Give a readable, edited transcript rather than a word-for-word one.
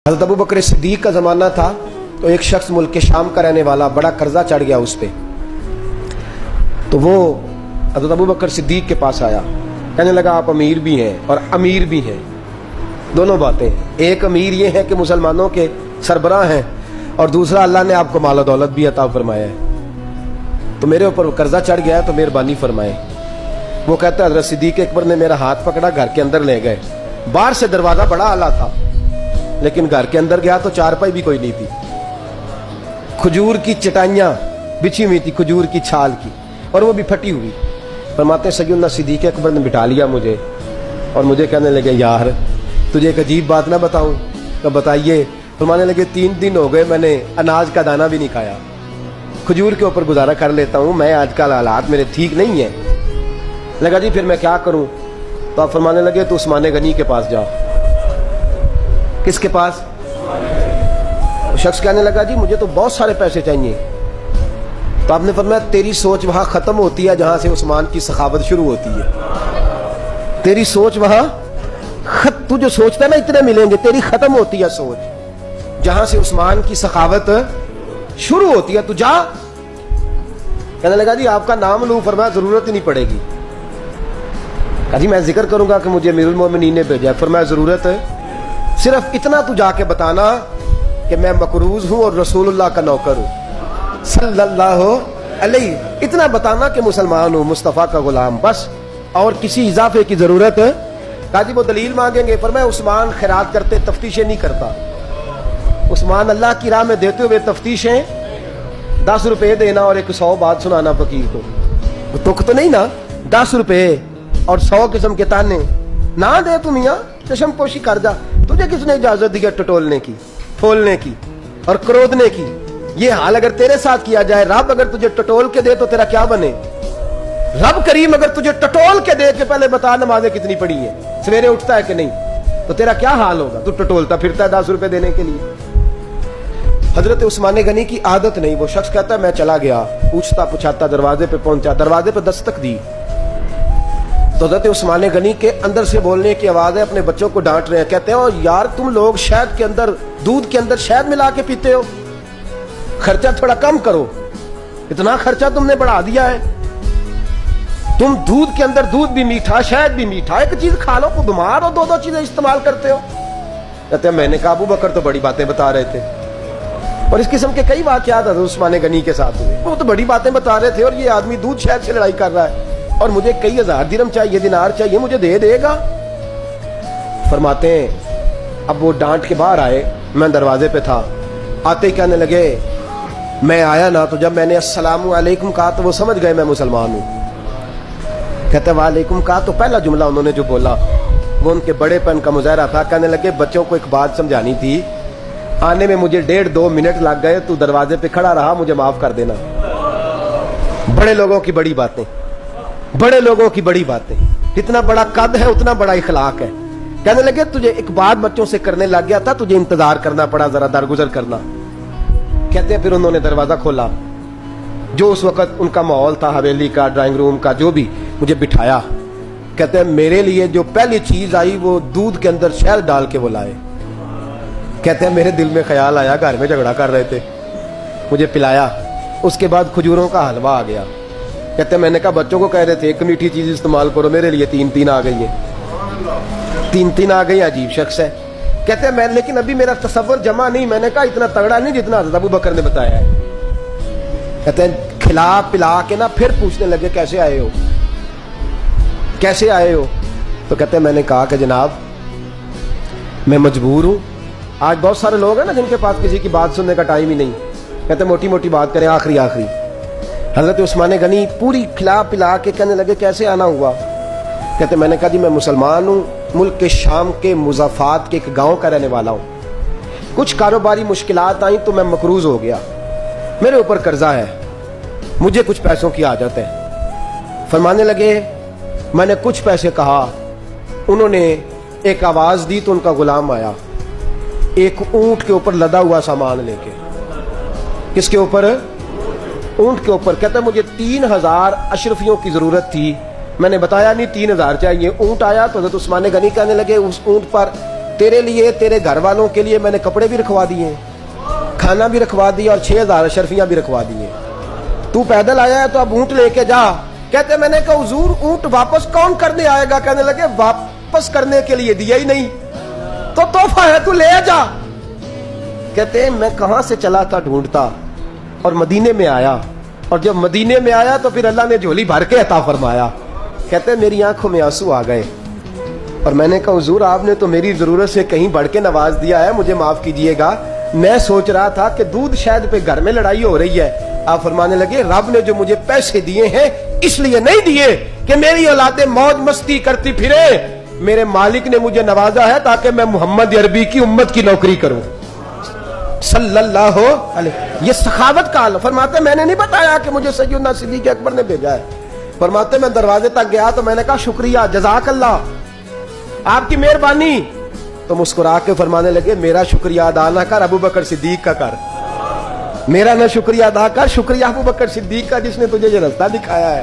हज़रत अबू बकर सिद्दीक का ज़माना था तो एक शख्स मुल्क के शाम का रहने वाला, बड़ा कर्जा चढ़ गया उस पर। तो वो हज़रत अबू बकर सिद्दीक के पास आया, कहने लगा आप अमीर भी हैं और अमीर भी हैं, दोनों बातें हैं। एक अमीर ये है कि मुसलमानों के सरबराह हैं, और दूसरा अल्लाह ने आपको माल दौलत भी अता फरमाया है, तो मेरे ऊपर कर्जा चढ़ गया है तो मेहरबानी फरमाए। वो कहता है हज़रत सिद्दीक अकबर ने मेरा हाथ पकड़ा, घर के अंदर ले गए। बाहर से दरवाज़ा बड़ा आला था, लेकिन घर के अंदर गया तो चारपाई भी कोई नहीं थी, खजूर की चटाइयाँ बिछी हुई थी, खजूर की छाल की, और वो भी फटी हुई। फरमाते सैयदना सिद्दीक अकबर ने बिठा लिया मुझे, और मुझे कहने लगे यार तुझे एक अजीब बात ना बताऊं? तो बताइए। फरमाने लगे 3 दिन हो गए मैंने अनाज का दाना भी नहीं खाया, खजूर के ऊपर गुजारा कर लेता हूँ मैं, आजकल हालात मेरे ठीक नहीं है। लगा जी फिर मैं क्या करूँ? तो आप फरमाने लगे तो उस्मान गनी के पास जाओ। किसके पास? शख्स कहने लगा जी मुझे तो बहुत सारे पैसे चाहिए। तो आपने फरमाया तेरी सोच वहां खत्म होती है जहां से उस्मान की सखावत शुरू होती है। तेरी सोच वहां तू जो सोचता है ना इतने मिलेंगे, तेरी खत्म होती है सोच जहां से उस्मान की सखावत शुरू होती है। तू जा। कहने लगा जी आपका नाम लूं? फरमाया जरूरत ही नहीं पड़ेगी। कहा जी मैं जिक्र करूंगा कि मुझे अमीरुल मोमिनीन ने भेजा। फरमाया जरूरत सिर्फ इतना तू जाके बताना कि मैं मकरूज हूं और रसूलुल्लाह का नौकर हूं सल्लल्लाहु अलैहि। इतना बताना कि मुसलमान हूं, मुस्तफा का गुलाम, बस, और किसी इजाफे की जरूरत। कहा जी वो दलील मांगेंगे। पर मैं उस्मान खैरात करते तफ्तीशें नहीं करता। उस्मान अल्लाह की राह में देते हुए तफ्तीशें 10 रुपए देना और 100 बात सुनाना फकीर को, तुक तो नहीं ना? 10 रुपए और 100 किस्म के ताने ना दे तू मियां, चशम पोशी कर जा। तुझे किसने इजाजत दी है टटोलने की, फोलने की और क्रोधने की? ये हाल अगर तेरे साथ किया जाए, रब अगर तुझे टटोल के दे तो तेरा क्या बने? रब करीम अगर तुझे टटोल के दे के पहले बता नमाजें कितनी पड़ी है, सवेरे उठता है कि नहीं, तो तेरा क्या हाल होगा? तू टटोलता फिरता है 10 रुपए देने के लिए। हजरत उस्मान गनी की आदत नहीं। वो शख्स कहता है मैं चला गया, पूछता पुछाता दरवाजे पे पहुंचा, दरवाजे पे दस्तक दी तो हज़रत उस्मान गनी के अंदर से बोलने की आवाज है, अपने बच्चों को डांट रहे हैं। कहते हो यार तुम लोग शहद के अंदर, दूध के अंदर शहद मिला के पीते हो, खर्चा थोड़ा कम करो, इतना खर्चा तुमने बढ़ा दिया है। तुम दूध के अंदर दूध भी मीठा, शहद भी मीठा, एक चीज खा लो तो बीमार हो, 2-2 चीजें इस्तेमाल करते हो। कहते हैं मैंने कहा अबू बकर तो बड़ी बातें बता रहे थे, और इस किस्म के कई वाकयात हज़रत उस्मान गनी के साथ हुए। वो तो बड़ी बातें बता रहे थे और ये आदमी दूध शहद से लड़ाई कर रहा है, और मुझे कई 1000 दिरहम चाहिए, दिनार चाहिए, मुझे दे देगा? फरमाते हैं अब वो डांट के बाहर आए, मैं दरवाजे पे था, आते ही कहने लगे मैं आया ना तो जब मैंने अस्सलामु अलैकुम कहा तो वो समझ गए मैं मुसलमान हूं। कहते वालेकुम कहा तो पहला जुमला उन्होंने जो बोला वो उनके बड़ेपन का मुजाहरा था। कहने लगे बच्चों को एक बात समझानी थी, आने में मुझे 1.5-2 मिनट लग गए, तू दरवाजे पे खड़ा रहा, मुझे माफ कर देना। बड़े लोगों की बड़ी बातें, बड़े लोगों की बड़ी बातें, जितना बड़ा कद है उतना बड़ा इखलाक है। कहने लगे तुझे एक बात बच्चों से करने लग गया था, तुझे इंतजार करना पड़ा, जरा दरगुजर करना। कहते हैं फिर उन्होंने दरवाजा खोला, जो उस वक्त उनका माहौल था हवेली का, ड्राइंग रूम का, जो भी, मुझे बिठाया। कहते हैं मेरे लिए जो पहली चीज आई वो दूध के अंदर शहद डाल के वो लाए। कहते हैं मेरे दिल में ख्याल आया घर में झगड़ा कर रहे थे, मुझे पिलाया। उसके बाद खजूरों का हलवा आ गया। कहते हैं मैंने कहा बच्चों को कह रहे थे एक मीठी चीज इस्तेमाल करो, मेरे लिए 3-3 आ गई है, 3-3 आ गई। अजीब शख्स है। कहते हैं मैं, लेकिन अभी मेरा तसव्वुर जमा नहीं। मैंने कहा इतना तगड़ा नहीं जितना हज़रत अबू बकर ने बताया है। कहते हैं खिला पिला के ना फिर पूछने लगे कैसे आए हो, कैसे आए हो? तो कहते हैं मैंने कहा कि जनाब मैं मजबूर हूं। आज बहुत सारे लोग हैं ना जिनके पास किसी की बात सुनने का टाइम ही नहीं। कहते मोटी मोटी बात करें, आखिरी आखिरी। हजरत उस्मान गनी पूरी खिला पिला के कहने लगे कैसे आना हुआ? कहते मैंने कहा जी मैं मुसलमान हूँ, मुल्क के शाम के मुज़ाफ़ात के एक गांव का रहने वाला हूँ, कुछ कारोबारी मुश्किलात आई तो मैं मकरूज हो गया, मेरे ऊपर कर्जा है, मुझे कुछ पैसों की आदत है। फरमाने लगे मैंने कुछ पैसे कहा, उन्होंने एक आवाज दी तो उनका गुलाम आया, एक ऊंट के ऊपर लदा हुआ सामान लेके। किसके ऊपर? ऊंट के ऊपर। कहता मुझे 3000 अशरफियों की जरूरत थी, मैंने बताया नहीं 3000 चाहिए। ऊंट आया तो हज़रत उस्मान गनी कहने लगे उस ऊंट पर तेरे लिए, तेरे घर वालों के लिए मैंने कपड़े भी रखवा दिए, खाना भी रखवा दिया और 6000 अशरफियां भी रखवा दिए। तू पैदल आया है तो अब ऊंट लेके जा। कहते मैंने कहा हुजूर ऊंट वापस कौन करने आएगा? कहने लगे वापस करने के लिए दिया ही नहीं तो तोहफा है, तू ले जा। कहते मैं कहां से चला था ढूंढता और मदीने में आया, और जब मदीने में आया तो फिर अल्लाह ने झोली भर के अता फरमाया। कहते मेरी आंखों में आंसू आ गए और मैंने कहा हुजूर आपने तो मेरी जरूरत से कहीं बढ़ के नवाज दिया है, मुझे माफ कीजिएगा। मैं सोच रहा था कि दूध शायद पे घर में लड़ाई हो रही है। आप फरमाने लगे रब ने जो मुझे पैसे दिए हैं इसलिए नहीं दिए कि मेरी औलादे मौज मस्ती करती फिरे, मेरे मालिक ने मुझे नवाजा है ताकि मैं मोहम्मद अरबी की उम्मत की नौकरी करूं सल्लल्लाहु अलैहि। ये सखावत का हाल। फरमाते मैंने नहीं बताया कि मुझे सैयदना सिद्दीक अकबर ने भेजा है। फरमाते मैं दरवाजे तक गया तो मैंने कहा शुक्रिया, जज़ाकल्लाह, आपकी मेहरबानी। तो मुस्कुरा के फरमाने लगे मेरा शुक्रिया अदा ना कर, अबू बकर सिद्दीक का कर। मेरा ना शुक्रिया अदा कर, शुक्रिया अबू बकर सिद्दीक का जिसने तुझे ये रास्ता दिखाया है।